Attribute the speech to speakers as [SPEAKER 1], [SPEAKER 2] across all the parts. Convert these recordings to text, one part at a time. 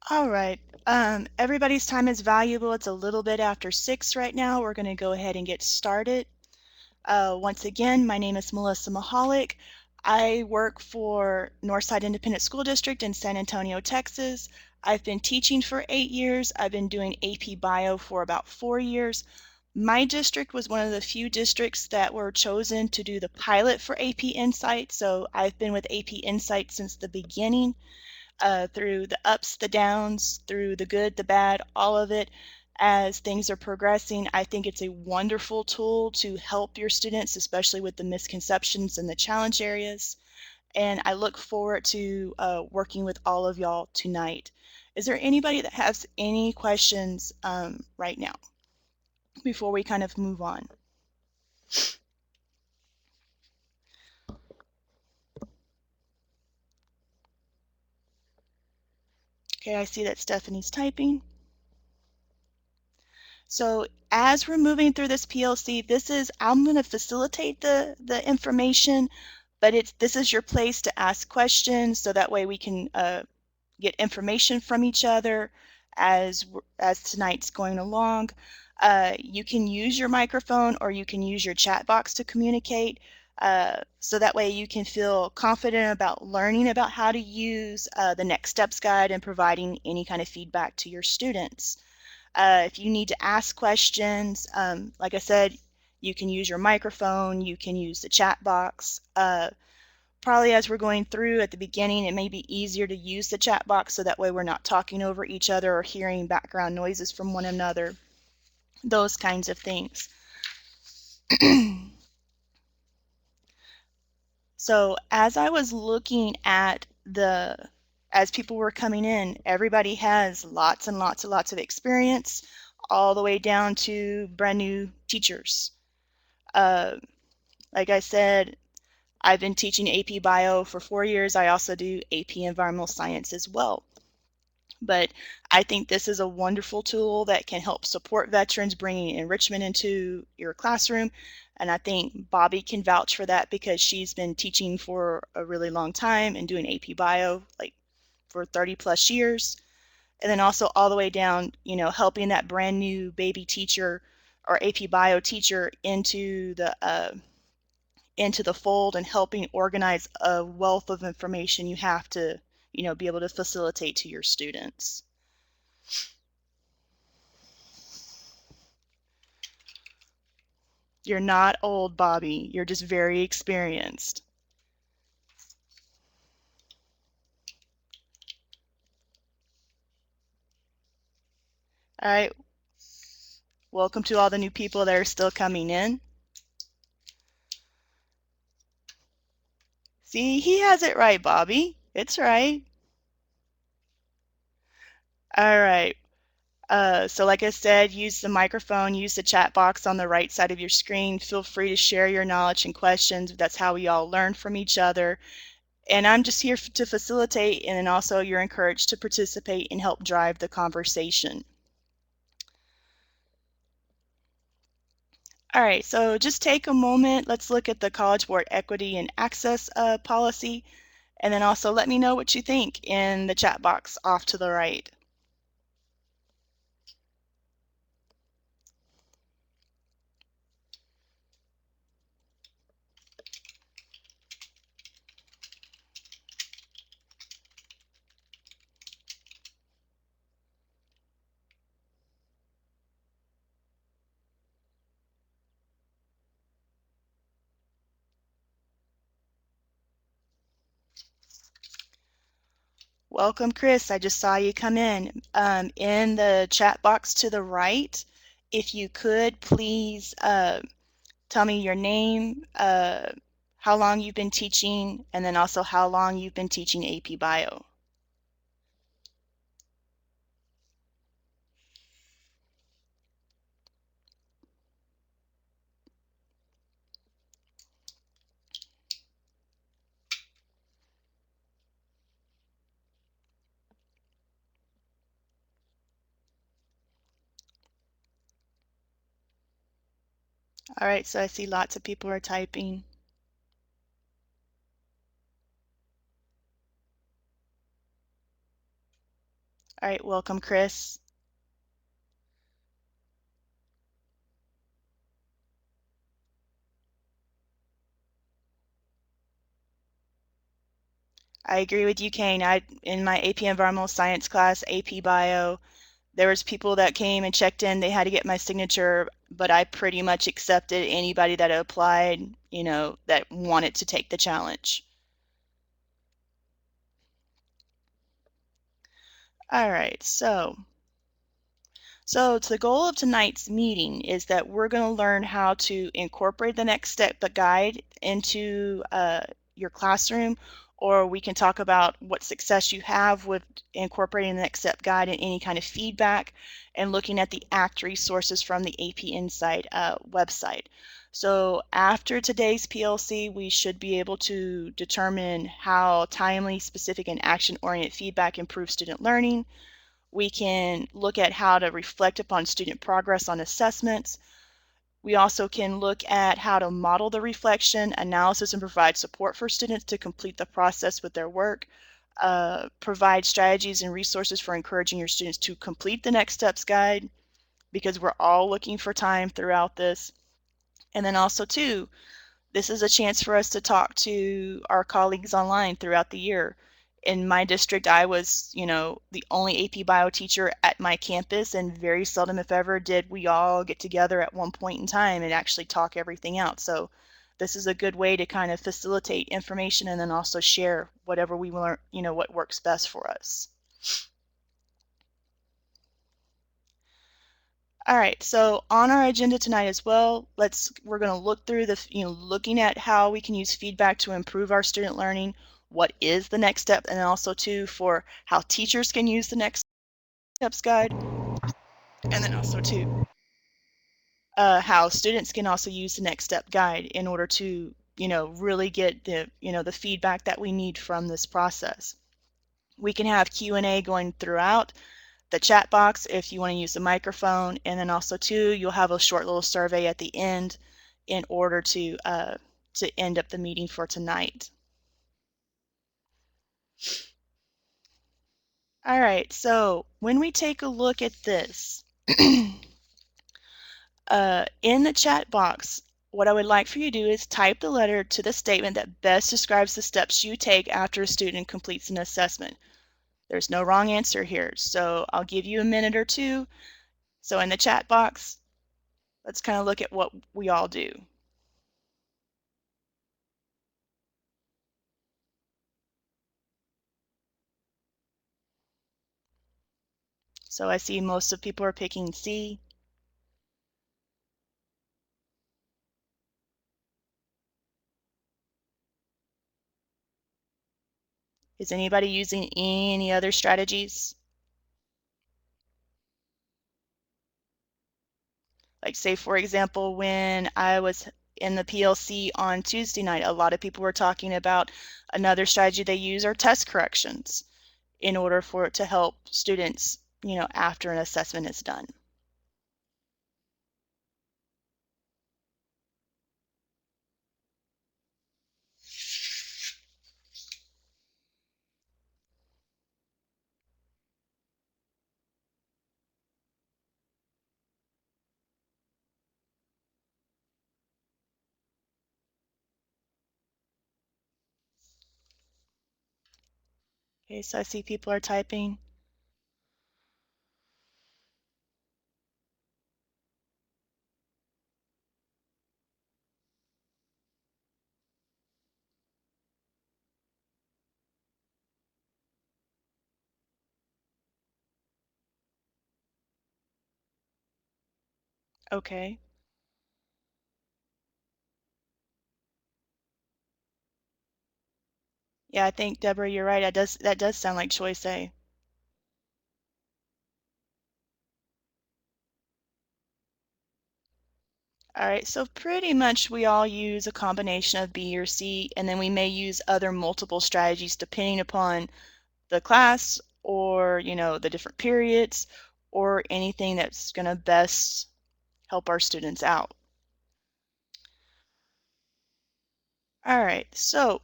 [SPEAKER 1] All right. Everybody's time is valuable. It's a little bit after 6 right now. We're going to go ahead and get started. Once again, my name is Melissa Mahalik. I work for Northside Independent School District in San Antonio, Texas. I've been teaching for 8 years. I've been doing AP Bio for about 4 years. My district was one of the few districts that were chosen to do the pilot for AP Insight, so I've been with AP Insight since the beginning. Through the ups, the downs, through the good, the bad, all of it. As things are progressing, I think it's a wonderful tool to help your students, especially with the misconceptions and the challenge areas. And I look forward to working with all of y'all tonight. Is there anybody that has any questions right now before we kind of move on? Okay, I see that Stephanie's typing. So as we're moving through this PLC, I'm going to facilitate the information, but this is your place to ask questions, so that way we can get information from each other as tonight's going along. You can use your microphone or you can use your chat box to communicate, so that way you can feel confident about learning about how to use the Next Steps Guide and providing any kind of feedback to your students. If you need to ask questions, like I said, you can use your microphone, you can use the chat box. Probably as we're going through at the beginning, it may be easier to use the chat box so that way we're not talking over each other or hearing background noises from one another, those kinds of things. So as I was looking at as people were coming in, everybody has lots and lots of experience, all the way down to brand new teachers. Like I said, I've been teaching AP Bio for 4 years. I also do AP Environmental Science as well. But I think this is a wonderful tool that can help support veterans, bringing enrichment into your classroom. And I think Bobby can vouch for that because she's been teaching for a really long time and doing AP Bio like for 30 plus years. And then also all the way down, helping that brand new baby teacher or AP Bio teacher into the fold and helping organize a wealth of information you have to, be able to facilitate to your students. You're not old, Bobby. You're just very experienced. All right. Welcome to all the new people that are still coming in. See, he has it right, Bobby. It's right. All right. So like I said, use the microphone, use the chat box on the right side of your screen. Feel free to share your knowledge and questions. That's how we all learn from each other. And I'm just here to facilitate, and then also you're encouraged to participate and help drive the conversation. All right, so just take a moment. Let's look at the College Board Equity and Access policy, and then also let me know what you think in the chat box off to the right. Welcome, Chris. I just saw you come in. In the chat box to the right, if you could please tell me your name, how long you've been teaching, and then also how long you've been teaching AP Bio. All right, so I see lots of people are typing. All right, welcome, Chris. I agree with you, Kane. In my AP Environmental Science class, AP Bio, there was people that came and checked in. They had to get my signature, but I pretty much accepted anybody that applied, that wanted to take the challenge. All right, so the goal of tonight's meeting is that we're going to learn how to incorporate the Next Step Guide into your classroom, or we can talk about what success you have with incorporating the Next Step Guide and any kind of feedback, and looking at the ACT resources from the AP Insight website. So after today's PLC, we should be able to determine how timely, specific, and action-oriented feedback improves student learning. We can look at how to reflect upon student progress on assessments. We also can look at how to model the reflection, analysis, and provide support for students to complete the process with their work. Provide strategies and resources for encouraging your students to complete the Next Steps Guide, because we're all looking for time throughout this. And then also too, this is a chance for us to talk to our colleagues online throughout the year. In my district, I was, the only AP Bio teacher at my campus, and very seldom, if ever, did we all get together at one point in time and actually talk everything out. So this is a good way to kind of facilitate information and then also share whatever we learn, what works best for us. All right, so on our agenda tonight as well, we're going to look through looking at how we can use feedback to improve our student learning, what is the next step, and also too for how teachers can use the Next Steps Guide, and then also too how students can also use the Next Step Guide in order to really get the feedback that we need from this process. We can have Q&A going throughout the chat box if you want to use the microphone, and then also too you'll have a short little survey at the end in order to end up the meeting for tonight. All right, so when we take a look at this, in the chat box, what I would like for you to do is type the letter to the statement that best describes the steps you take after a student completes an assessment. There's no wrong answer here, so I'll give you a minute or two. So in the chat box, let's kind of look at what we all do. So I see most of people are picking C. Is anybody using any other strategies? Like say, for example, when I was in the PLC on Tuesday night, a lot of people were talking about another strategy they use are test corrections in order for it to help students, after an assessment is done. Okay, so I see people are typing. Okay. Yeah, I think Deborah, you're right. That does sound like choice A. All right, so pretty much we all use a combination of B or C, and then we may use other multiple strategies depending upon the class or, the different periods or anything that's going to best help our students out. All right, so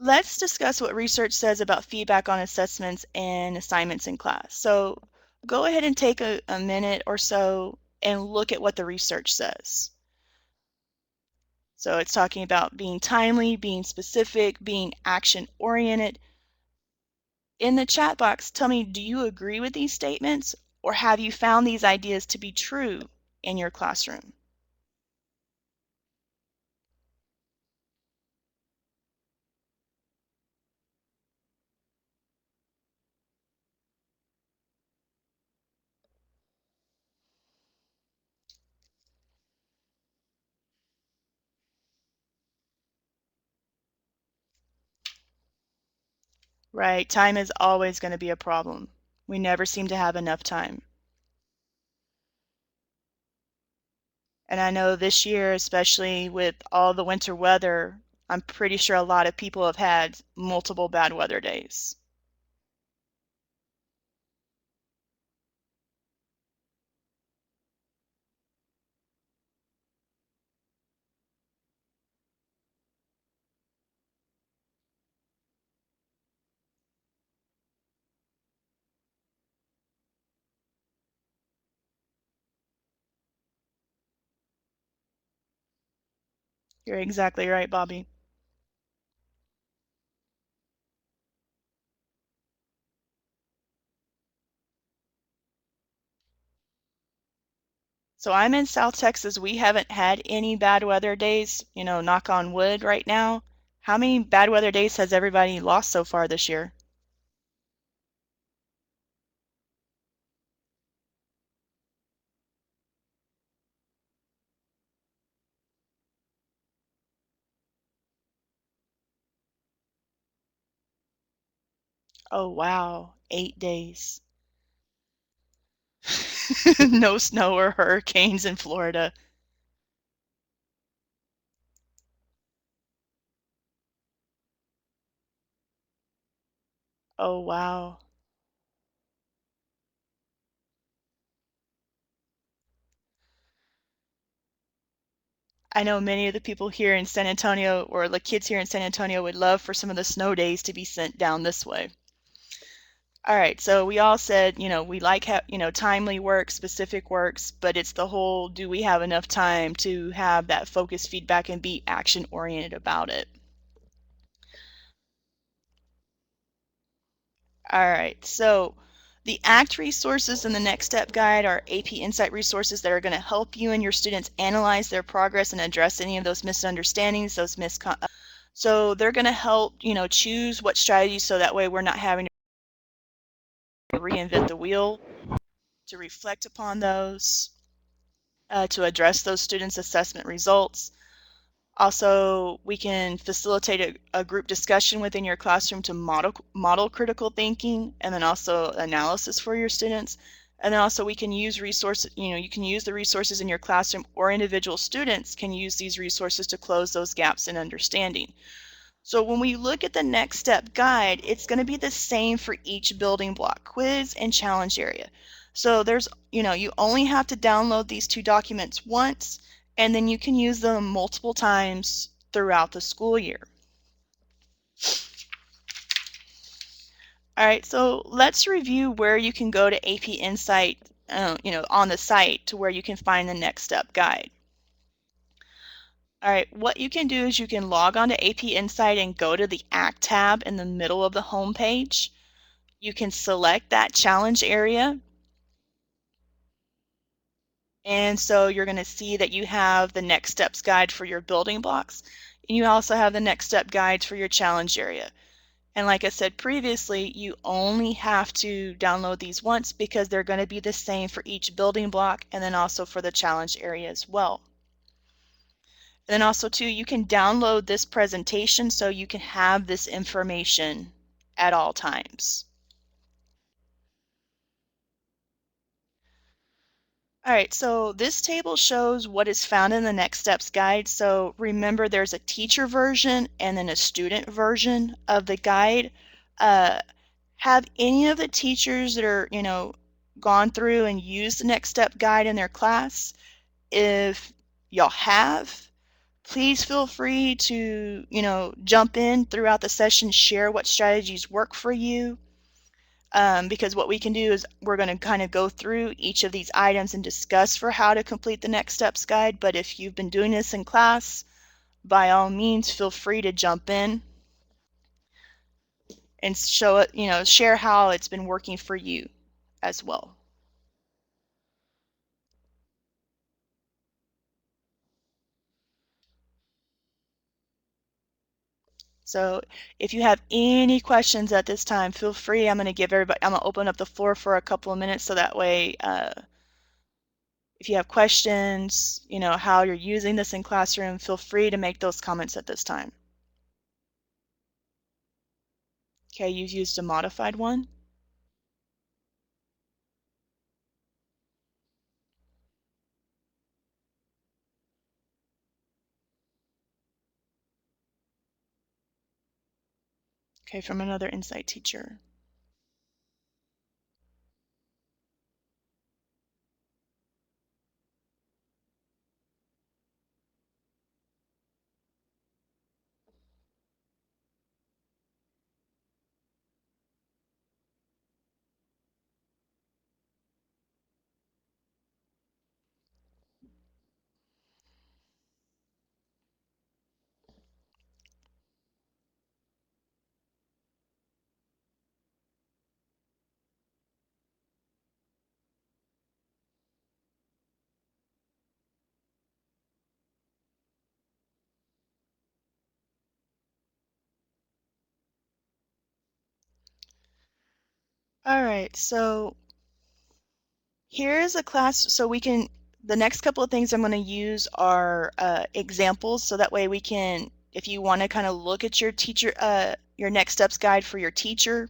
[SPEAKER 1] Let's discuss what research says about feedback on assessments and assignments in class. So go ahead and take a minute or so and look at what the research says. So it's talking about being timely, being specific, being action-oriented. In the chat box, tell me, do you agree with these statements, or have you found these ideas to be true in your classroom? Right, time is always going to be a problem. We never seem to have enough time. And I know this year, especially with all the winter weather, I'm pretty sure a lot of people have had multiple bad weather days. You're exactly right, Bobby. So I'm in South Texas. We haven't had any bad weather days, knock on wood right now. How many bad weather days has everybody lost so far this year? Oh, wow, 8 days. No snow or hurricanes in Florida. Oh, wow. I know many of the people here in San Antonio, or the kids here in San Antonio, would love for some of the snow days to be sent down this way. All right, so we all said, we like, timely work, specific works, but it's the whole, do we have enough time to have that focused feedback and be action-oriented about it? All right, so the ACT resources and the Next Step Guide are AP Insight resources that are going to help you and your students analyze their progress and address any of those misunderstandings, those so they're going to help, choose what strategies so that way we're not having to reinvent the wheel, to reflect upon those, to address those students' assessment results. Also, we can facilitate a group discussion within your classroom to model critical thinking, and then also analysis for your students. And then also we can use resources, you can use the resources in your classroom, or individual students can use these resources to close those gaps in understanding. So when we look at the Next Step Guide, it's going to be the same for each building block, quiz and challenge area. So there's, you only have to download these two documents once, and then you can use them multiple times throughout the school year. All right, so let's review where you can go to AP Insight, on the site to where you can find the Next Step Guide. All right, what you can do is you can log on to AP Insight and go to the ACT tab in the middle of the home page. You can select that challenge area. And so you're going to see that you have the next steps guide for your building blocks. And you also have the next step guides for your challenge area. And like I said previously, you only have to download these once because they're going to be the same for each building block and then also for the challenge area as well. And then also too, you can download this presentation so you can have this information at all times. All right, so this table shows what is found in the Next Steps Guide. So remember, there's a teacher version and then a student version of the guide. Have any of the teachers that are, gone through and used the Next Step Guide in their class? If y'all have, Please feel free to, jump in throughout the session, share what strategies work for you. Because what we can do is we're going to kind of go through each of these items and discuss for how to complete the Next Steps Guide. But if you've been doing this in class, by all means, feel free to jump in and show it, share how it's been working for you as well. So if you have any questions at this time, feel free. I'm going to open up the floor for a couple of minutes so that way if you have questions, how you're using this in classroom, feel free to make those comments at this time. Okay, you've used a modified one. Okay, from another Insight teacher. All right, so here's a class, so the next couple of things I'm going to use are examples, so that way we can, if you want to kind of look at your your Next Steps Guide for your teacher,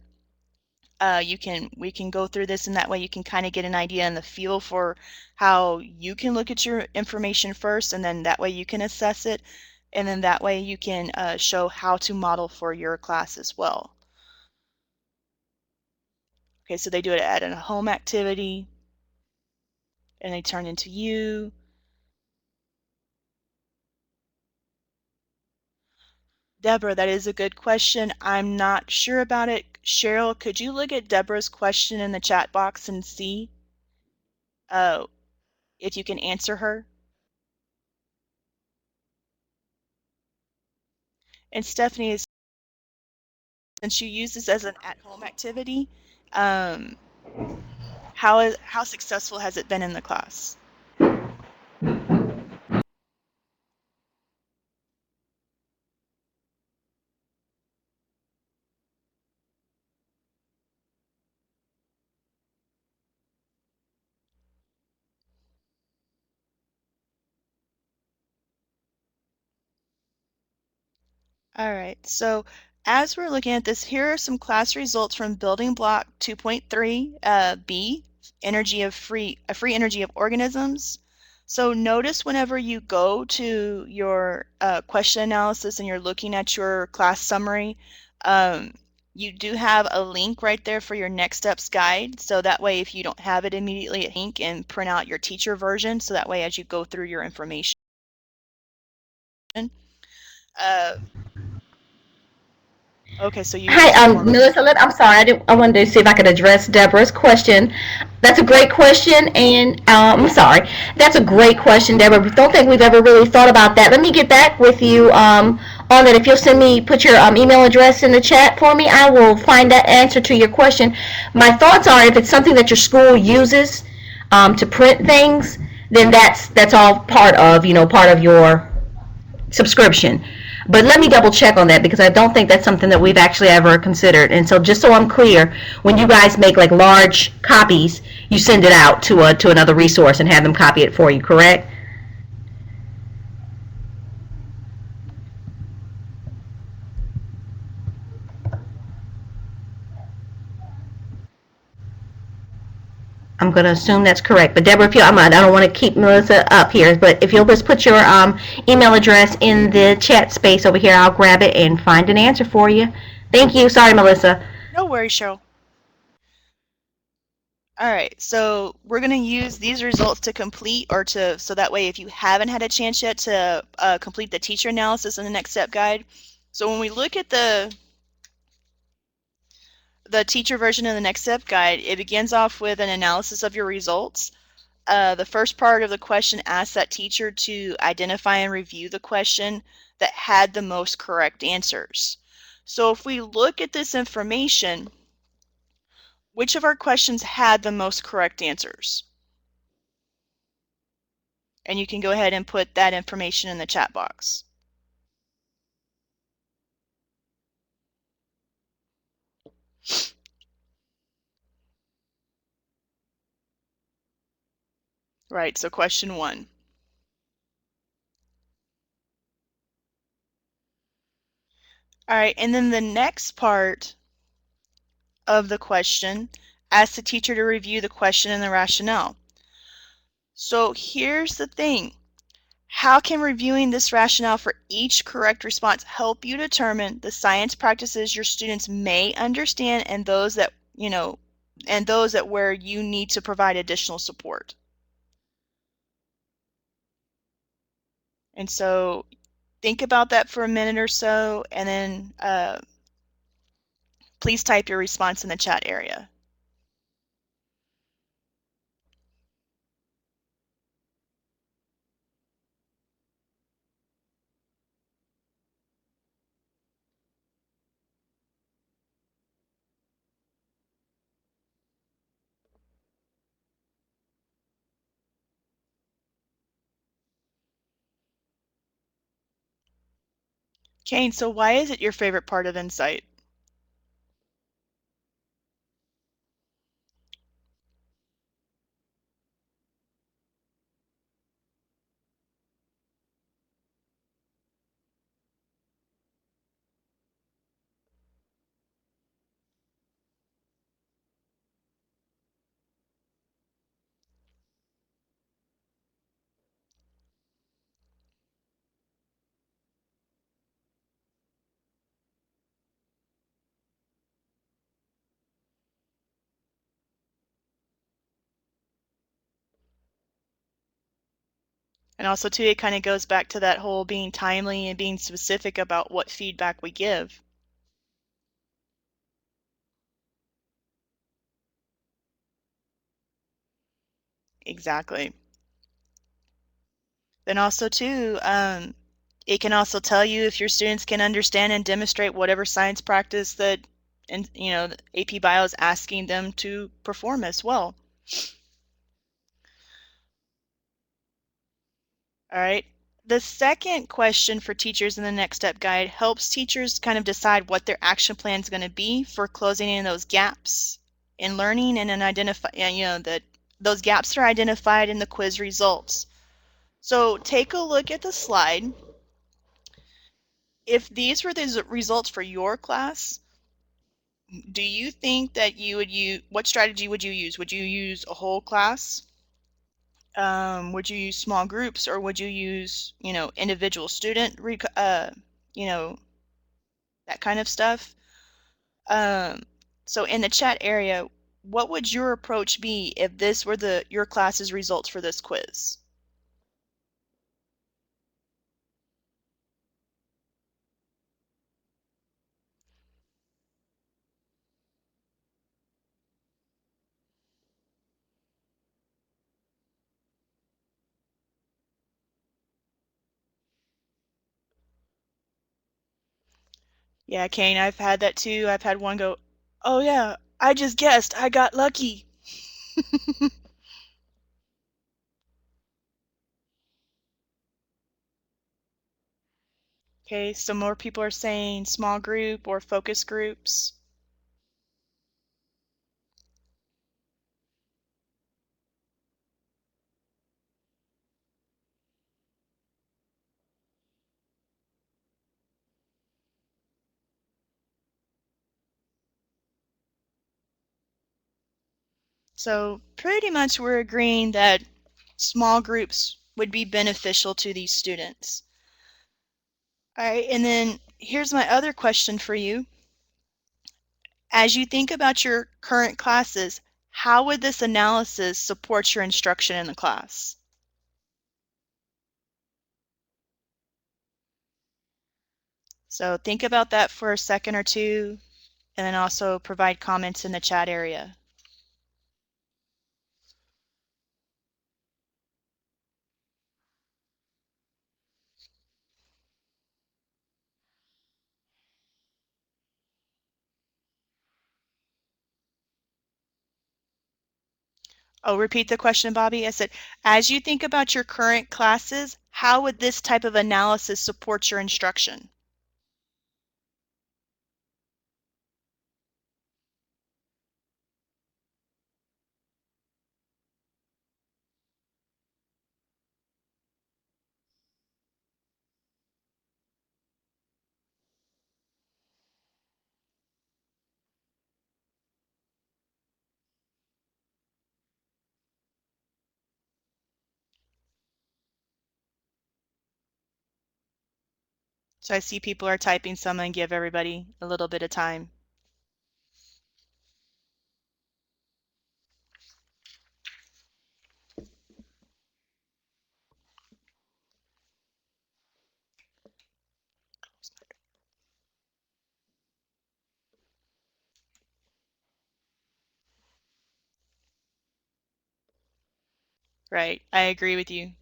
[SPEAKER 1] we can go through this, and that way you can kind of get an idea and the feel for how you can look at your information first, and then that way you can assess it, and then that way you can show how to model for your class as well. Okay, so they do it at a home activity, and they turn into you. Deborah, that is a good question. I'm not sure about it. Cheryl, could you look at Deborah's question in the chat box and see if you can answer her? And Stephanie, since you use this as an at-home activity, how successful has it been in the class? All right, so as we're looking at this, here are some class results from building block 2.3 B, free energy of organisms. So notice whenever you go to your question analysis and you're looking at your class summary, you do have a link right there for your Next Steps Guide. So that way, if you don't have it immediately, link and print out your teacher version. So that way, as you go through your information. Okay, so you
[SPEAKER 2] Hi, Melissa. I'm sorry. I wanted to see if I could address Deborah's question. That's a great question, and I'm sorry. That's a great question, Deborah. Don't think we've ever really thought about that. Let me get back with you on that. If you'll put your email address in the chat for me, I will find that answer to your question. My thoughts are, if it's something that your school uses to print things, then that's all part of your subscription. But let me double check on that, because I don't think that's something that we've actually ever considered. And so, just so I'm clear, when you guys make like large copies, you send it out to another resource and have them copy it for you, correct? I'm going to assume that's correct. But Deborah, if you, I don't want to keep Melissa up here, but if you'll just put your email address in the chat space over here, I'll grab it and find an answer for you. Thank you. Sorry, Melissa.
[SPEAKER 1] No worries, Cheryl. All right, so we're going to use these results to complete so that way if you haven't had a chance yet to complete the teacher analysis in the Next Step Guide. So when we look at the teacher version of the Next Step Guide, it begins off with an analysis of your results. The first part of the question asks that teacher to identify and review the question that had the most correct answers. So if we look at this information, which of our questions had the most correct answers? And you can go ahead and put that information in the chat box. Right, so question 1. All right, and then the next part of the question asks the teacher to review the question and the rationale. So here's the thing. How can reviewing this rationale for each correct response help you determine the science practices your students may understand and those that, where you need to provide additional support? And so think about that for a minute or so, and then please type your response in the chat area. Kane, so why is it your favorite part of Insight? And also, too, it kind of goes back to that whole being timely and being specific about what feedback we give. Exactly. Then also, too, it can also tell you if your students can understand and demonstrate whatever science practice that, and the AP Bio is asking them to perform as well. All right. The second question for teachers in the Next Step Guide helps teachers kind of decide what their action plan is going to be for closing in those gaps in learning and identify, that those gaps are identified in the quiz results. So take a look at the slide. If these were the results for your class, do you think that you would use, what strategy would you use? Would you use a whole class? Would you use small groups, or would you use, individual student, that kind of stuff? Um, so in the chat area, what would your approach be if this were your class's results for this quiz? Yeah, Kane, I've had that too. I've had one go, oh yeah, I just guessed, I got lucky. Okay, so more people are saying small group or focus groups. So pretty much we're agreeing that small groups would be beneficial to these students. All right, and then here's my other question for you. As you think about your current classes, how would this analysis support your instruction in the class? So think about that for a second or two, and then also provide comments in the chat area. Oh, repeat the question, Bobby. I said, as you think about your current classes, how would this type of analysis support your instruction? So I see people are typing some and give everybody a little bit of time. Right, I agree with you.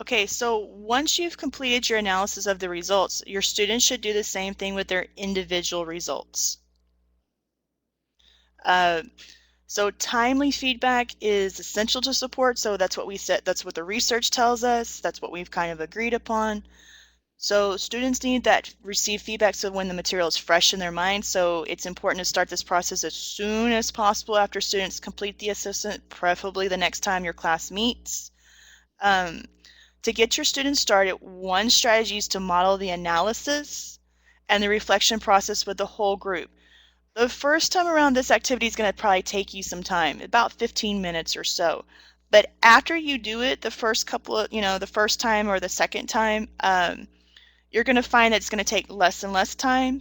[SPEAKER 1] Okay, so once you've completed your analysis of the results, your students should do the same thing with their individual results. Uh, so timely feedback is essential to support, so that's what we said, that's what the research tells us, that's what we've kind of agreed upon. So students need that receive feedback so when the material is fresh in their mind, so it's important to start this process as soon as possible after students complete the assessment, preferably the next time your class meets. To get your students started, one strategy is to model the analysis and the reflection process with the whole group. The first time around, this activity is going to probably take you some time, about 15 minutes or so. But after you do it the first couple of, the first time or the second time, you're going to find that it's going to take less and less time,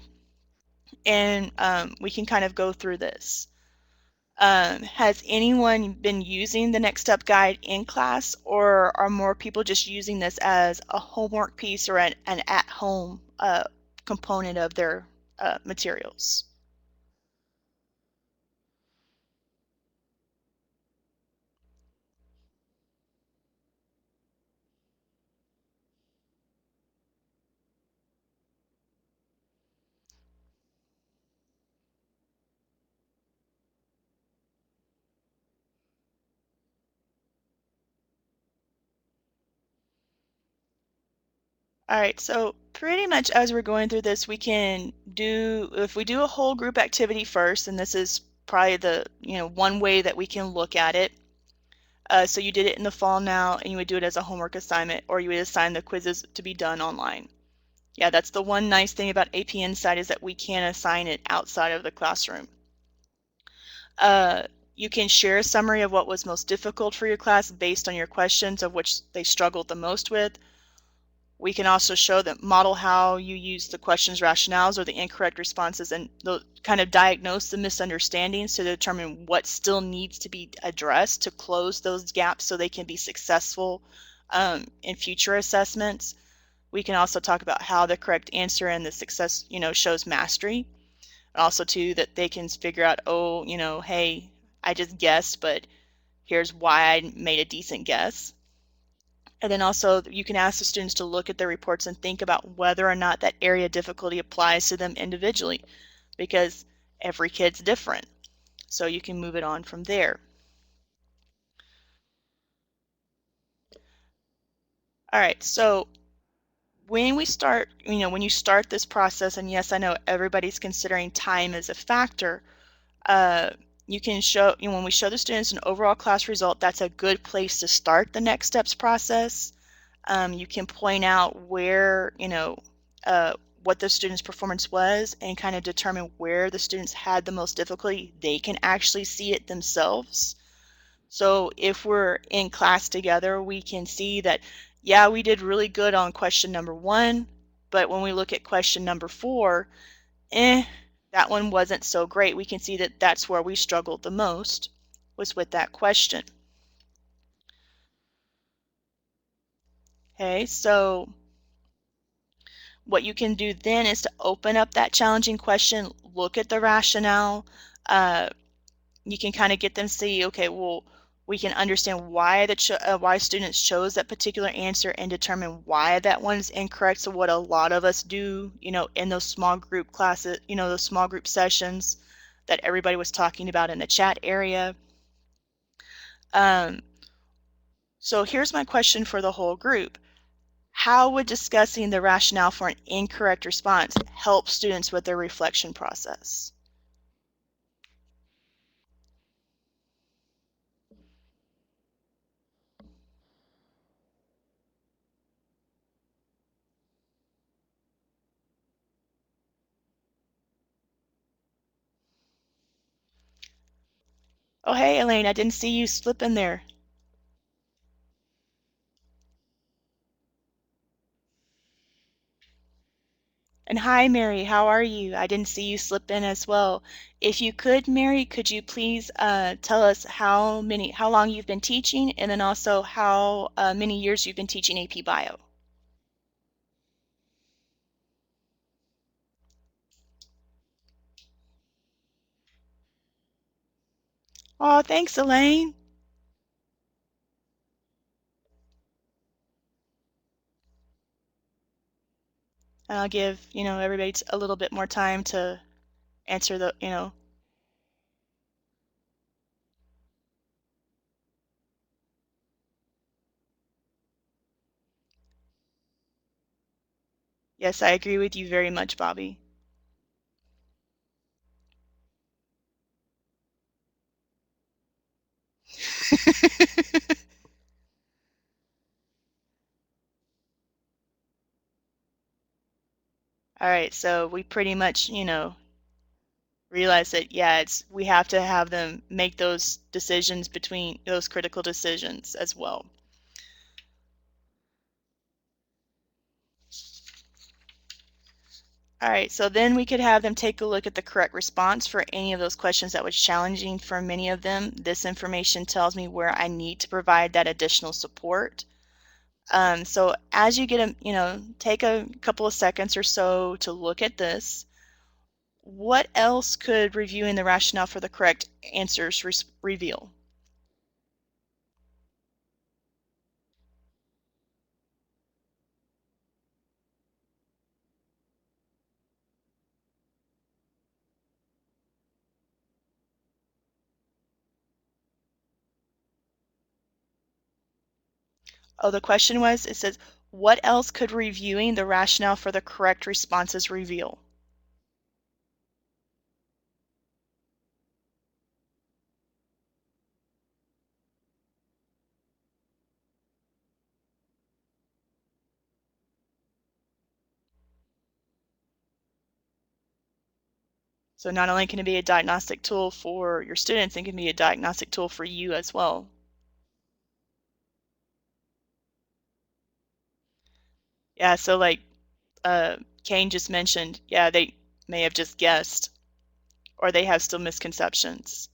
[SPEAKER 1] and we can kind of go through this. Has anyone been using the Next Step Guide in class, or are more people just using this as a homework piece or an at-home component of their materials? All right, so pretty much as we're going through this, we can do, if we do a whole group activity first, and this is probably the, one way that we can look at it. So you did it in the fall now, and you would do it as a homework assignment, or you would assign the quizzes to be done online. Yeah, that's the one nice thing about AP Insight is that we can assign it outside of the classroom. You can share a summary of what was most difficult for your class based on your questions of which they struggled the most with. We can also show them, model how you use the questions rationales or the incorrect responses and kind of diagnose the misunderstandings to determine what still needs to be addressed to close those gaps so they can be successful in future assessments. We can also talk about how the correct answer and the success, shows mastery. Also, too, that they can figure out, oh, hey, I just guessed, but here's why I made a decent guess. And then also you can ask the students to look at their reports and think about whether or not that area of difficulty applies to them individually, because every kid's different. So you can move it on from there. All right, so when we start, when you start this process, and yes, I know everybody's considering time as a factor, you can show, when we show the students an overall class result, that's a good place to start the next steps process. You can point out where, what the student's performance was and kind of determine where the students had the most difficulty. They can actually see it themselves. So if we're in class together, we can see that, yeah, we did really good on question number 1, but when we look at question number 4, that one wasn't so great. We can see that that's where we struggled the most, was with that question. Okay, so what you can do then is to open up that challenging question, look at the rationale. You can kind of get them to see, okay, well, we can understand why why students chose that particular answer and determine why that one is incorrect. So what a lot of us do, in those small group classes, those small group sessions that everybody was talking about in the chat area. So here's my question for the whole group. How would discussing the rationale for an incorrect response help students with their reflection process? Oh, hey, Elaine, I didn't see you slip in there. And hi, Mary, how are you? I didn't see you slip in as well. If you could, Mary, could you please tell us how long you've been teaching, and then also how many years you've been teaching AP Bio? Oh, thanks, Elaine. And I'll give, everybody a little bit more time to answer the. Yes, I agree with you very much, Bobby. All right, so we pretty much, realize that, yeah, we have to have them make those decisions, between those critical decisions as well. All right, so then we could have them take a look at the correct response for any of those questions that was challenging for many of them. This information tells me where I need to provide that additional support. So as you get take a couple of seconds or so to look at this, what else could reviewing the rationale for the correct answers reveal? Oh, the question was, it says, what else could reviewing the rationale for the correct responses reveal? So not only can it be a diagnostic tool for your students, it can be a diagnostic tool for you as well. Yeah, so like Kane just mentioned, yeah, they may have just guessed, or they have still misconceptions.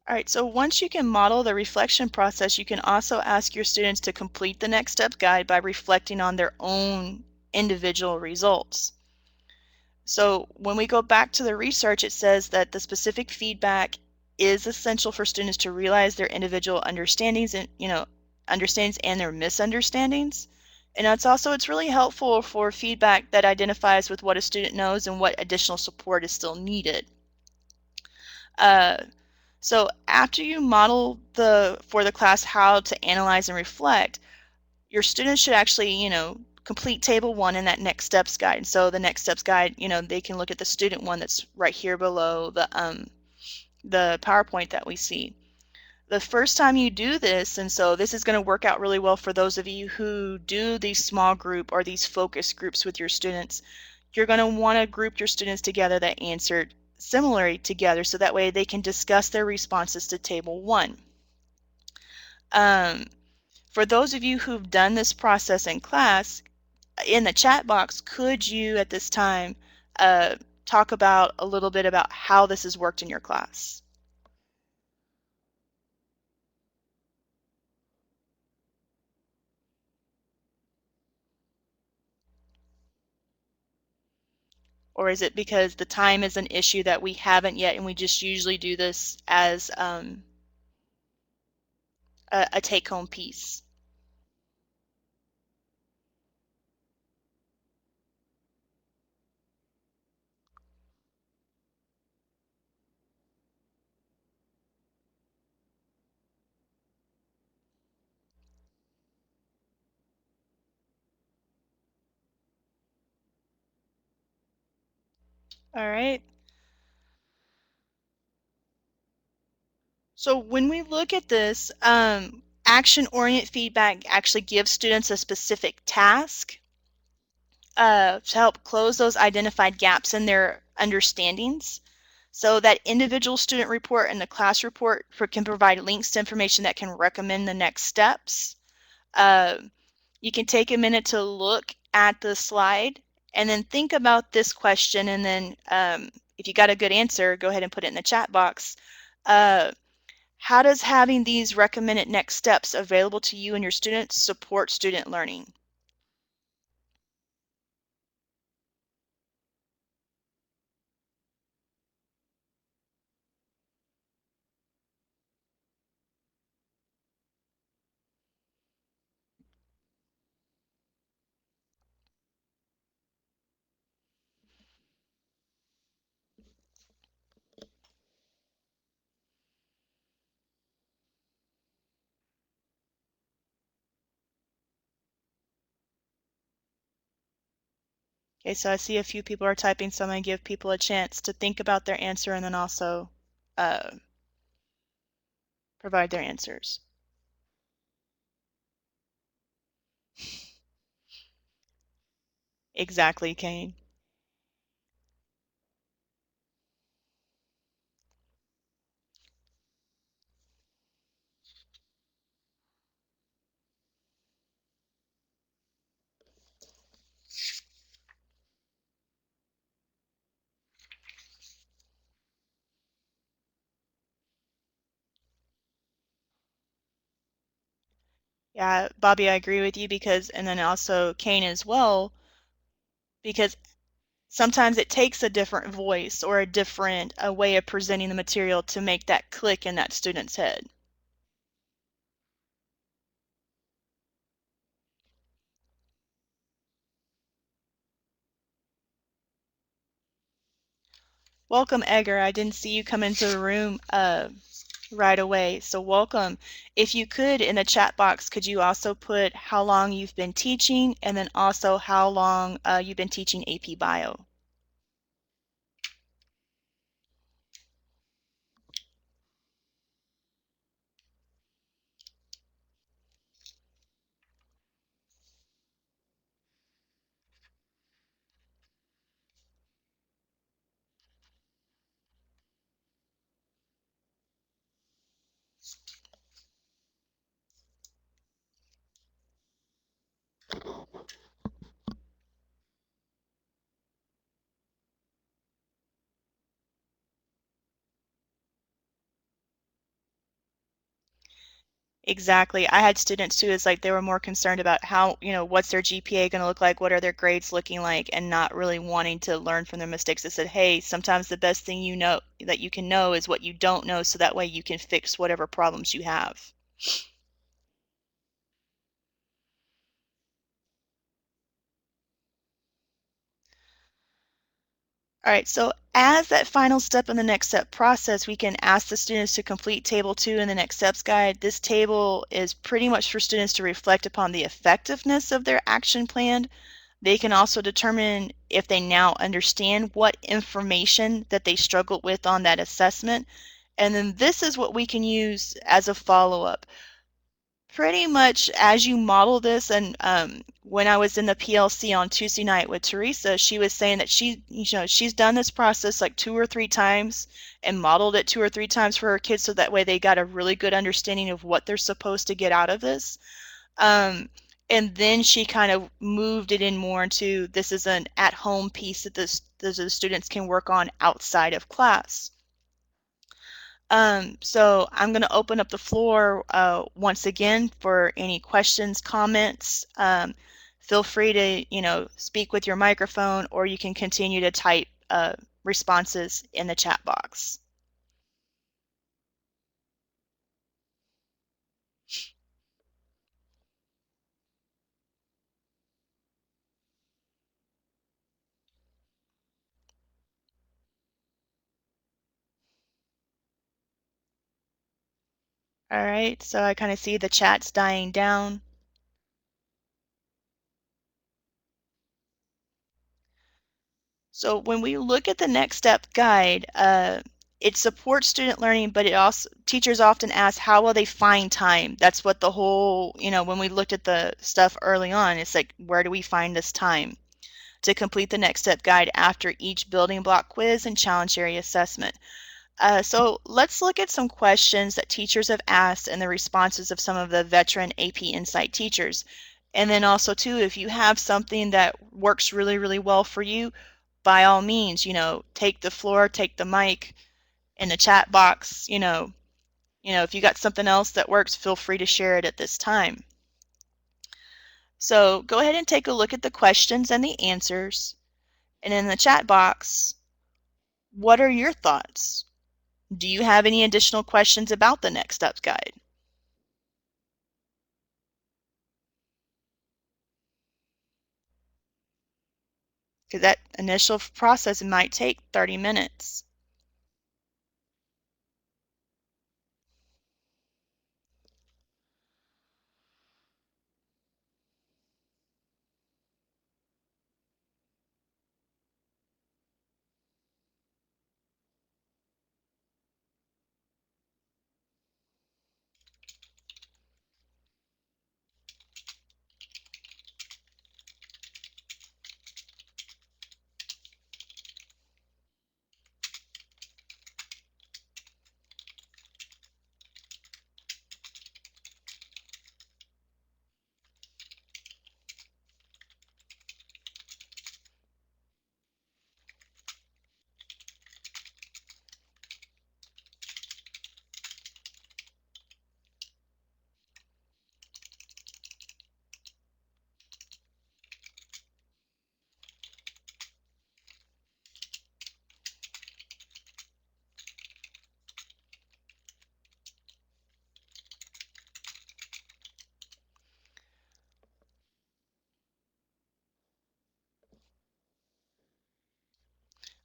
[SPEAKER 1] All right, so once you can model the reflection process, you can also ask your students to complete the next step guide by reflecting on their own individual results. So when we go back to the research, it says that the specific feedback is essential for students to realize their individual understandings and, understandings and their misunderstandings. And it's really helpful for feedback that identifies with what a student knows and what additional support is still needed. So after you model for the class how to analyze and reflect, your students should actually, complete table 1 in that next steps guide. So the next steps guide, they can look at the student one that's right here below the PowerPoint that we see. The first time you do this, and so this is going to work out really well for those of you who do these small group or these focus groups with your students, you're going to want to group your students together that answered similarly together so that way they can discuss their responses to table 1. For those of you who've done this process in class, in the chat box, could you at this time talk about a little bit about how this has worked in your class? Or is it because the time is an issue that we haven't yet and we just usually do this as a take-home piece? All right. So when we look at this, action-oriented feedback actually gives students a specific task to help close those identified gaps in their understandings. So that individual student report and the class report can provide links to information that can recommend the next steps. You can take a minute to look at the slide and then think about this question, and then if you got a good answer, go ahead and put it in the chat box. How does having these recommended next steps available to you and your students support student learning? Okay, so I see a few people are typing, so I'm going to give people a chance to think about their answer and then also uh, provide their answers. Exactly, Kane. Yeah, Bobby, I agree with you because, and then also Kane as well, because sometimes it takes a different voice or a way of presenting the material to make that click in that student's head. Welcome, Edgar. I didn't see you come into the room right away, so welcome. If you could, in the chat box, could you also put how long you've been teaching and then also how long you've been teaching AP Bio? Exactly. I had students too, it's like they were more concerned about how, what's their GPA going to look like, what are their grades looking like, and not really wanting to learn from their mistakes. I said, hey, sometimes the best thing that you can know is what you don't know, so that way you can fix whatever problems you have. All right, so as that final step in the next step process, we can ask the students to complete Table 2 in the Next Steps Guide. This table is pretty much for students to reflect upon the effectiveness of their action plan. They can also determine if they now understand what information that they struggled with on that assessment. And then this is what we can use as a follow-up. Pretty much as you model this, and when I was in the PLC on Tuesday night with Teresa, she was saying that she's done this process like 2 or 3 times and modeled it 2 or 3 times for her kids, so that way they got a really good understanding of what they're supposed to get out of this. Um, and then she kind of moved it in more into, this is an at-home piece that the students can work on outside of class. So I'm going to open up the floor once again for any questions, comments. Feel free to, speak with your microphone, or you can continue to type responses in the chat box. All right, so I kind of see the chat's dying down. So when we look at the Next Step Guide, it supports student learning, but teachers often ask, how will they find time? That's what the whole, when we looked at the stuff early on, it's like, where do we find this time to complete the Next Step Guide after each building block quiz and challenge area assessment? So let's look at some questions that teachers have asked and the responses of some of the veteran AP Insight teachers. And then also too, if you have something that works really, really well for you, by all means, take the floor, take the mic in the chat box, if you got something else that works, feel free to share it at this time. So go ahead and take a look at the questions and the answers. And in the chat box, what are your thoughts? Do you have any additional questions about the Next Steps Guide? Because that initial process might take 30 minutes.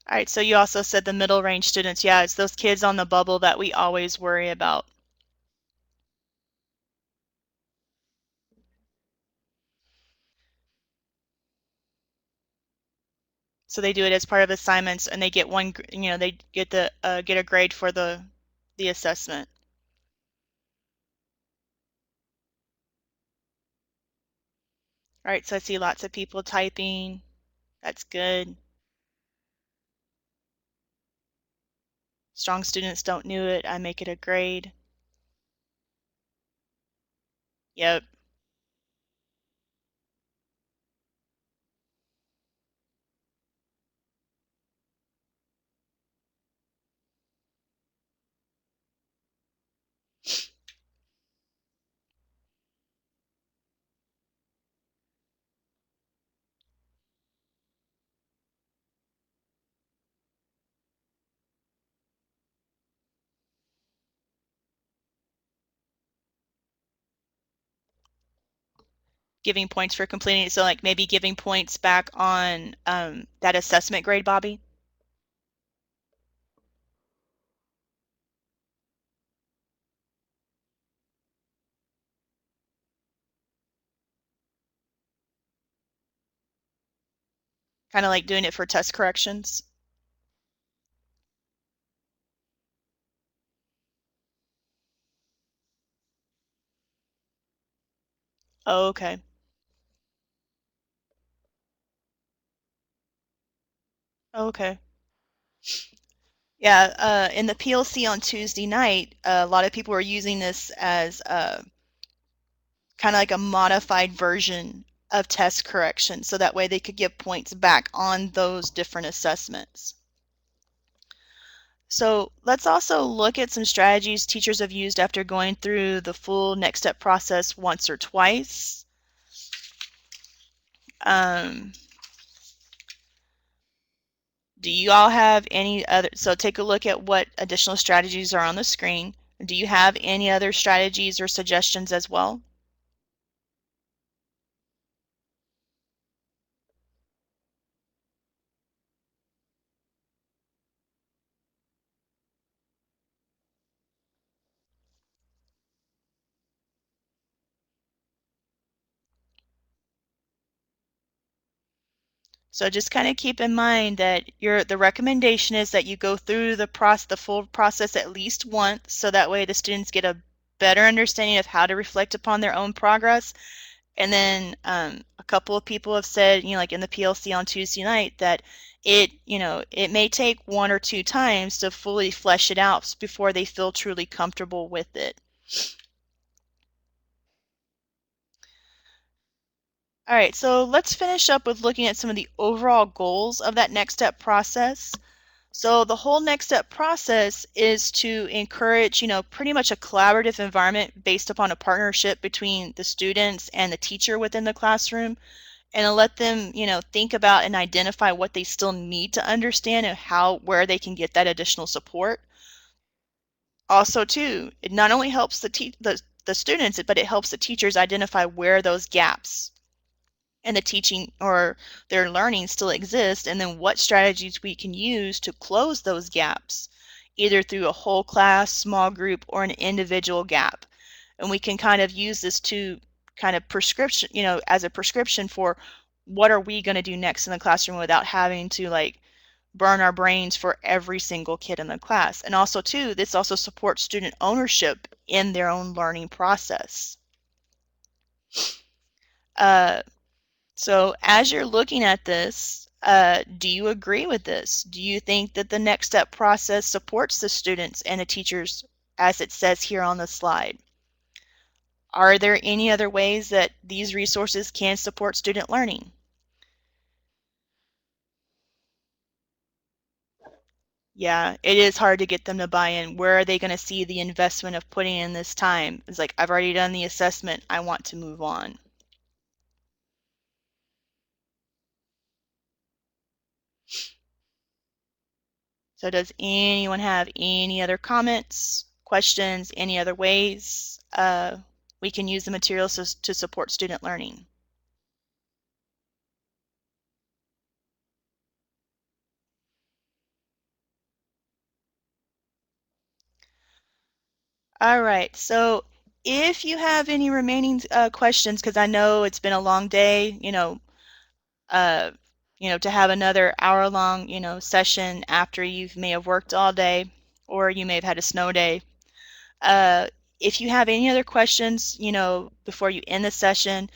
[SPEAKER 1] All right, so you also said the middle range students. Yeah, it's those kids on the bubble that we always worry about. So they do it as part of assignments, and they get they get a grade for the assessment. All right, so I see lots of people typing. That's good. Strong students don't do it. I make it a grade. Yep. Giving points for completing it, so like maybe giving points back on that assessment grade, Bobby? Kind of like doing it for test corrections? Oh, okay. Okay. Yeah, in the PLC on Tuesday night, a lot of people were using this as kind of like a modified version of test correction, so that way they could give points back on those different assessments. So let's also look at some strategies teachers have used after going through the full next step process once or twice. Um, do you all have any other, so take a look at what additional strategies are on the screen. Do you have any other strategies or suggestions as well? So just kind of keep in mind that the recommendation is that you go through the full process at least once, so that way the students get a better understanding of how to reflect upon their own progress. And then a couple of people have said, like in the PLC on Tuesday night, that it may take one or two times to fully flesh it out before they feel truly comfortable with it. All right, so let's finish up with looking at some of the overall goals of that next step process. So the whole next step process is to encourage, pretty much a collaborative environment based upon a partnership between the students and the teacher within the classroom, and to let them, think about and identify what they still need to understand and where they can get that additional support. Also, too, it not only helps the students, but it helps the teachers identify where those gaps and the teaching or their learning still exist, and then what strategies we can use to close those gaps, either through a whole class, small group, or an individual gap. And we can kind of use this to kind of prescription, as a prescription for what are we going to do next in the classroom without having to like burn our brains for every single kid in the class. And also too, this also supports student ownership in their own learning process. Uh, So as you're looking at this, do you agree with this? Do you think that the next step process supports the students and the teachers as it says here on the slide? Are there any other ways that these resources can support student learning? Yeah, it is hard to get them to buy in. Where are they going to see the investment of putting in this time? It's like, I've already done the assessment. I want to move on. So does anyone have any other comments, questions, any other ways we can use the materials to support student learning? All right, so if you have any remaining questions, because I know it's been a long day, uh, to have another hour-long, session after you may have worked all day, or you may have had a snow day. Uh, if you have any other questions, before you end the session,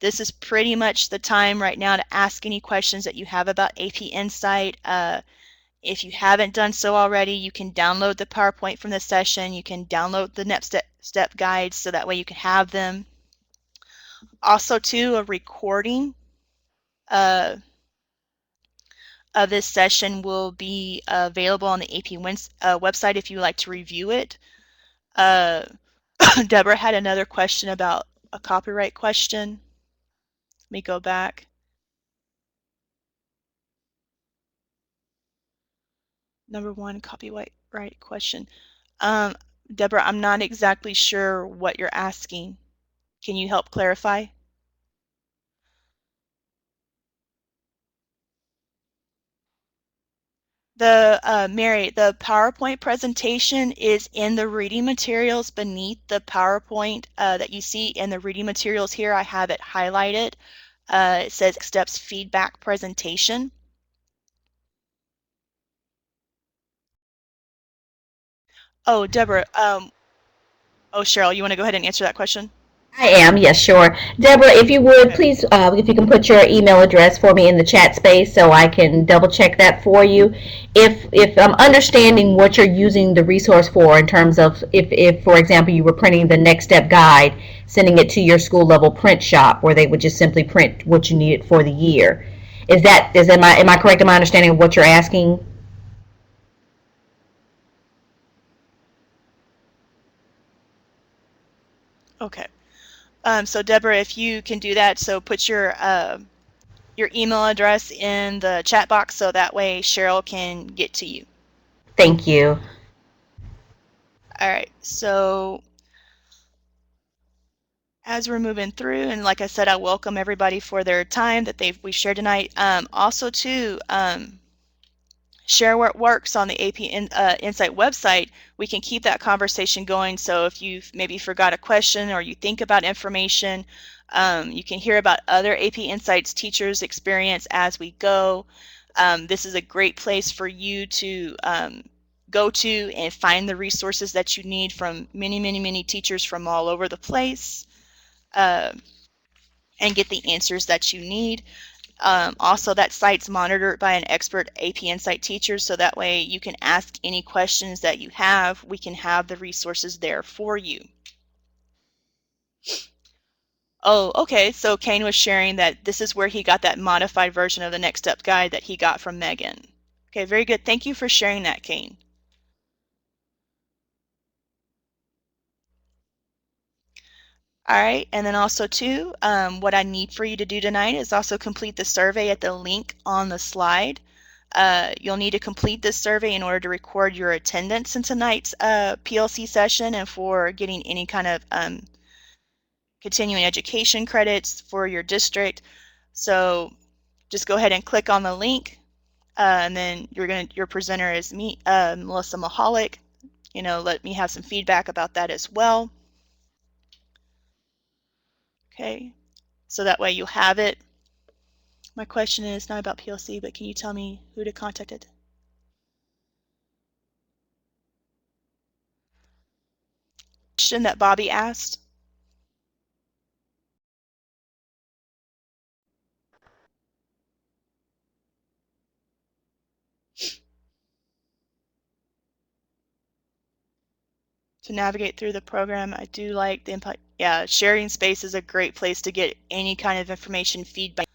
[SPEAKER 1] this is pretty much the time right now to ask any questions that you have about AP Insight. If you haven't done so already, you can download the PowerPoint from the session. You can download the next step guides so that way you can have them. Also, too, a recording uh, of this session will be available on the AP website if you would like to review it. Uh, Deborah had another question about a copyright question. Let me go back. Number one, copyright question. Um, Deborah, I'm not exactly sure what you're asking. Can you help clarify? Mary, the PowerPoint presentation is in the reading materials beneath the PowerPoint that you see in the reading materials here. I have it highlighted. It says Next Steps Feedback Presentation. Oh, Deborah, Cheryl, you want to go ahead and answer that question?
[SPEAKER 2] I am, yes, sure. Deborah, if you would,
[SPEAKER 1] Okay.
[SPEAKER 2] please, if you can put your email address for me in the chat space so I can double check that for you. If I'm understanding what you're using the resource for in terms of if for example, you were printing the Next Step Guide, sending it to your school level print shop where they would just simply print what you needed for the year. Am I correct in my understanding of what you're asking?
[SPEAKER 1] Okay. So Deborah, if you can do that, so put your email address in the chat box so that way Cheryl can get to you.
[SPEAKER 2] Thank you.
[SPEAKER 1] All right. So as we're moving through, and like I said, I welcome everybody for their time that we've shared tonight. Also, too, share what works on the AP Insight website. We can keep that conversation going. So if you've maybe forgot a question or you think about information, you can hear about other AP Insights teachers' experience as we go. This is a great place for you to go to and find the resources that you need from many, many, many teachers from all over the place. And get the answers that you need. Also, that site's monitored by an expert AP Insight teacher, so that way you can ask any questions that you have. We can have the resources there for you. Oh, okay, so Kane was sharing that this is where he got that modified version of the Next Step Guide that he got from Megan. Okay, very good. Thank you for sharing that, Kane. All right, and then also too, what I need for you to do tonight is also complete the survey at the link on the slide. You'll need to complete this survey in order to record your attendance in tonight's PLC session and for getting any kind of continuing education credits for your district. So just go ahead and click on the link, and then your presenter is me, Melissa Mahalik. Let me have some feedback about that as well. Okay, so that way you have it. My question is not about PLC, but can you tell me who to contact it? Question that Bobby asked. To navigate through the program, I do like the input. Yeah, sharing space is a great place to get any kind of information feedback.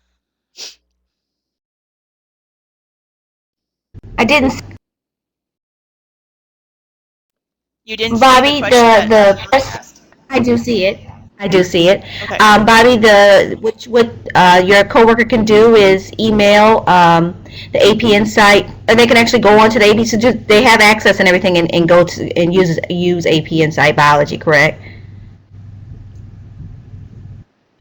[SPEAKER 2] I didn't
[SPEAKER 1] You didn't see the
[SPEAKER 2] Bobby,
[SPEAKER 1] question that Bobby asked?
[SPEAKER 2] I do see it. I do see it.
[SPEAKER 1] Okay.
[SPEAKER 2] Bobby, the which what your coworker can do is email the AP Insight, or they can actually go onto the AP. So just, they have access and everything, and go to and use AP Insight Biology, correct?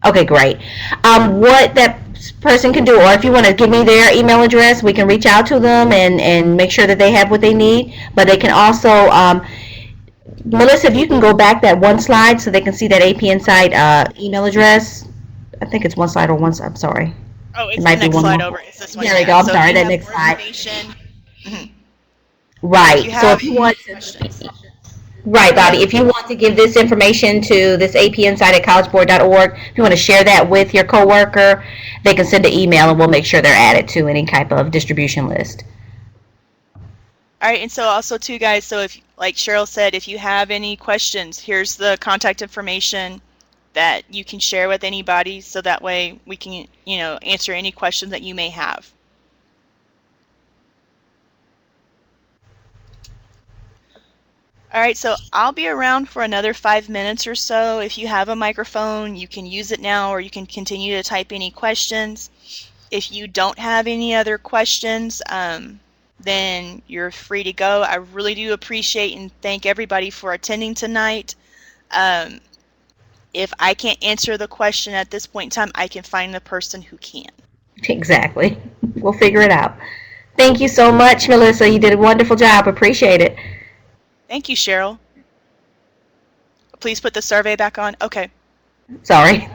[SPEAKER 2] Okay, great. What that person can do, or if you want to give me their email address, we can reach out to them and make sure that they have what they need. But they can also Melissa, if you can go back that one slide so they can see that AP Insight email address. I think it's one slide or one. I'm sorry.
[SPEAKER 1] Oh,
[SPEAKER 2] It
[SPEAKER 1] it's the
[SPEAKER 2] might be
[SPEAKER 1] next
[SPEAKER 2] one
[SPEAKER 1] slide
[SPEAKER 2] more.
[SPEAKER 1] over. It's this one,
[SPEAKER 2] There we
[SPEAKER 1] yeah.
[SPEAKER 2] go. I'm
[SPEAKER 1] So if
[SPEAKER 2] sorry.
[SPEAKER 1] you
[SPEAKER 2] That
[SPEAKER 1] have
[SPEAKER 2] next
[SPEAKER 1] more
[SPEAKER 2] slide.
[SPEAKER 1] information, if you
[SPEAKER 2] Right. So
[SPEAKER 1] have
[SPEAKER 2] if you want to,
[SPEAKER 1] questions,
[SPEAKER 2] right,
[SPEAKER 1] go
[SPEAKER 2] Bobby,
[SPEAKER 1] ahead.
[SPEAKER 2] if you want to give this information to this AP Insight at collegeboard.org, if you want to share that with your coworker, they can send an email and we'll make sure they're added to any type of distribution list.
[SPEAKER 1] All right, and so also too, guys, so if, like Cheryl said, if you have any questions, here's the contact information that you can share with anybody, so that way we can, answer any questions that you may have. All right, so I'll be around for another 5 minutes or so. If you have a microphone, you can use it now, or you can continue to type any questions. If you don't have any other questions, then you're free to go. I really do appreciate and thank everybody for attending tonight. If I can't answer the question at this point in time, I can find the person who can.
[SPEAKER 2] Exactly. We'll figure it out. Thank you so much, Melissa. You did a wonderful job. Appreciate it.
[SPEAKER 1] Thank you, Cheryl. Please put the survey back on. Okay.
[SPEAKER 2] Sorry.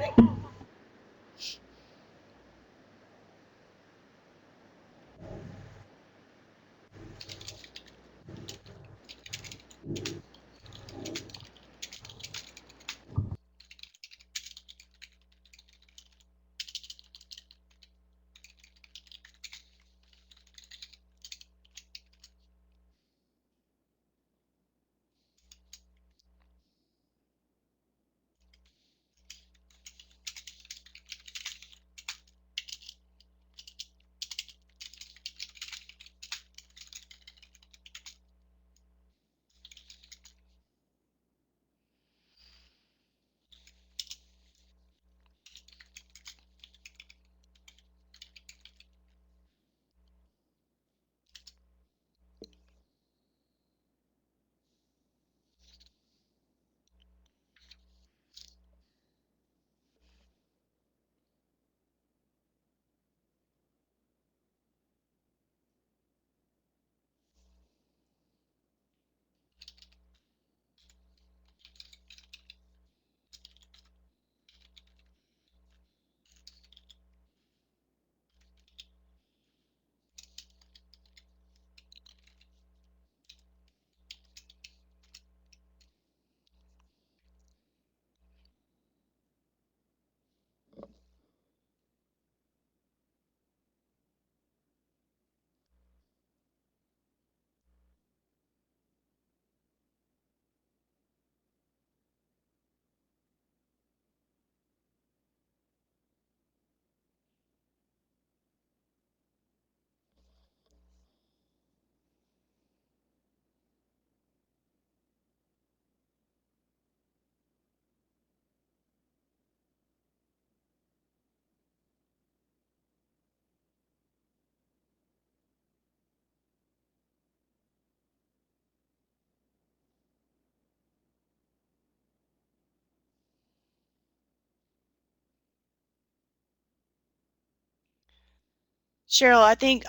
[SPEAKER 1] Cheryl, I think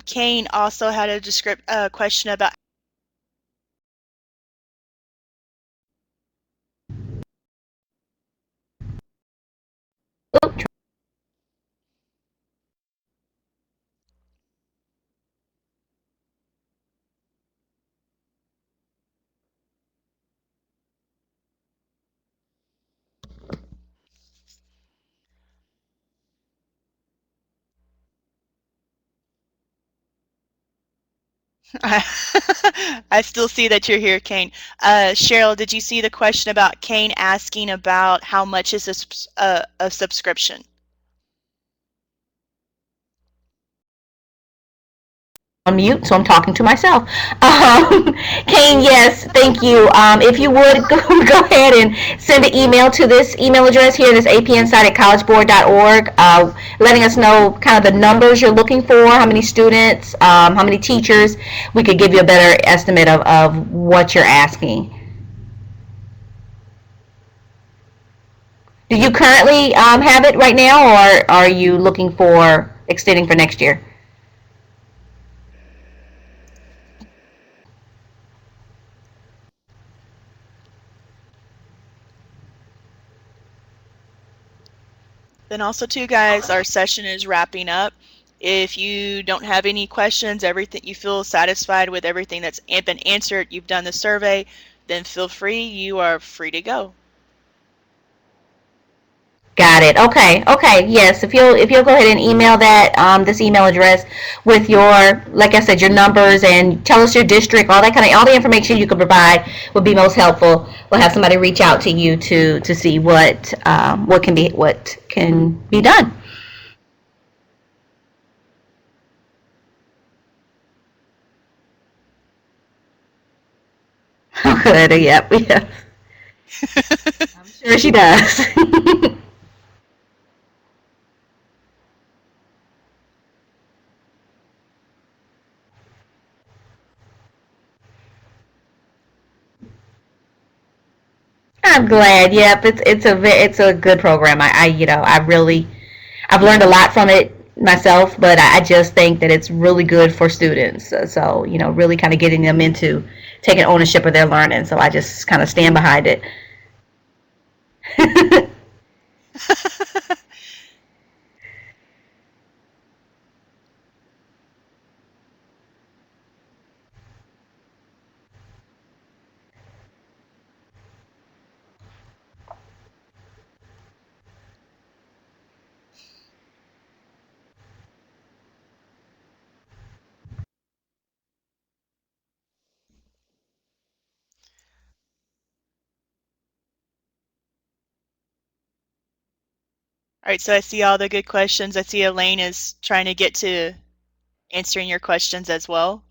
[SPEAKER 1] Kane also had a question about.
[SPEAKER 2] Oops.
[SPEAKER 1] I still see that you're here, Kane. Cheryl, did you see the question about Kane asking about how much is a subscription?
[SPEAKER 2] On mute, so I'm talking to myself. Kane, yes, thank you. If you would go ahead and send an email to this email address here, this apnsite at collegeboard.org, letting us know kind of the numbers you're looking for, how many students, how many teachers. We could give you a better estimate of what you're asking. Do you currently have it right now, or are you looking for extending for next year?
[SPEAKER 1] Then also too, guys, our session is wrapping up. If you don't have any questions, everything you feel satisfied with everything that's been answered, you've done the survey, then feel free. You are free to go.
[SPEAKER 2] Got it. Okay. Okay. Yes. If you'll go ahead and email that this email address with your, like I said, your numbers, and tell us your district, all that kind of, all the information you can provide would be most helpful. We'll have somebody reach out to you to see what can be done. Good. Yep. Yeah. Sure she does. I'm glad. Yep, it's a good program. I really I've learned a lot from it myself, but I just think that it's really good for students. So really kind of getting them into taking ownership of their learning. So I just kind of stand behind it.
[SPEAKER 1] All right, so I see all the good questions. I see Elaine is trying to get to answering your questions as well.